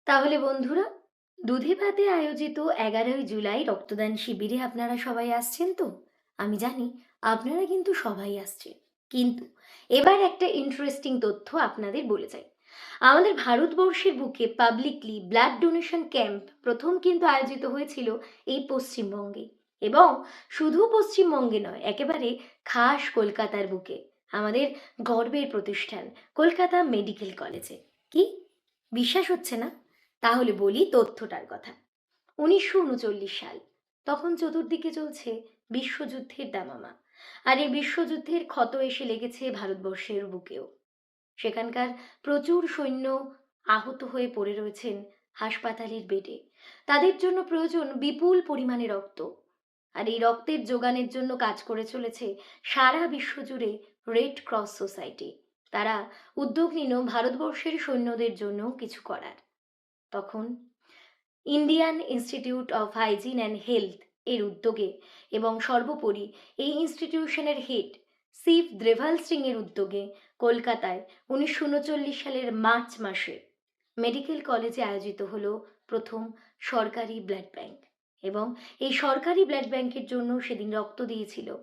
তাহলে বন্ধুরা, দুধে ভাতে আয়োজিত 11ই জুলাই রক্তদান শিবিরে আপনারা সবাই আসছেন তো? আমি জানি আপনারা কিন্তু সবাই আসছেন। কিন্তু এবার একটা ইন্টারেস্টিং তথ্য আপনাদের বলে যাই। আমাদের ভারতবর্ষের বুকে পাবলিকলি ব্লাড ডোনেশন ক্যাম্প প্রথম কিন্তু আয়োজিত হয়েছিল এই পশ্চিমবঙ্গে। এবং শুধু পশ্চিমবঙ্গে নয়, একেবারে খাস কলকাতার বুকে, আমাদের গর্বের প্রতিষ্ঠান কলকাতা মেডিকেল কলেজে। কি বিশ্বাস হচ্ছে না? তাহলে বলি তথ্যটার কথা। 1939 সাল, তখন চতুর্দিকে চলছে বিশ্বযুদ্ধের দামামা। আর এই বিশ্বযুদ্ধের ক্ষত এসে লেগেছে ভারতবর্ষের বুকেও। সেখানকার প্রচুর সৈন্য আহত হয়ে পড়ে রয়েছেন হাসপাতালের বেডে। তাদের জন্য প্রয়োজন বিপুল পরিমাণে রক্ত। আর এই রক্তের যোগানের জন্য কাজ করে চলেছে সারা বিশ্বজুড়ে রেড ক্রস সোসাইটি। তারা উদ্যোগ নিল ভারতবর্ষের সৈন্যদের জন্য কিছু করার। তখন Indian institute of hygiene and health এর উদ্যোগে এবং সর্বোপরি এই ইনস্টিটিউশনের হেড শিব দ্রেভাল সিং এর উদ্যোগে কলকাতায় 1939 সালের মার্চ মাসে মেডিকেল কলেজে আয়োজিত হলো প্রথম সরকারি ব্লাড ব্যাংক। এবং এই সরকারি ব্লাড ব্যাংকের জন্য সেদিন রক্ত দিয়েছিল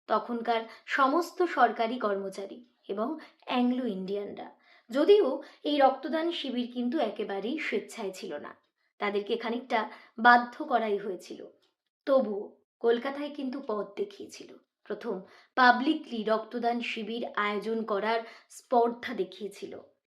তখনকার সমস্ত সরকারি কর্মচারী এবং অ্যাংলো ইন্ডিয়ানরা। যদিও এই রক্তদান শিবির কিন্তু একেবারেই স্বেচ্ছায় ছিল না, তাদেরকে খানিকটা বাধ্য করাই হয়েছিল। তবুও কলকাতায় কিন্তু পথ দেখিয়েছিল, প্রথম পাবলিকলি রক্তদান শিবির আয়োজন করার স্পর্ধা দেখিয়েছিল।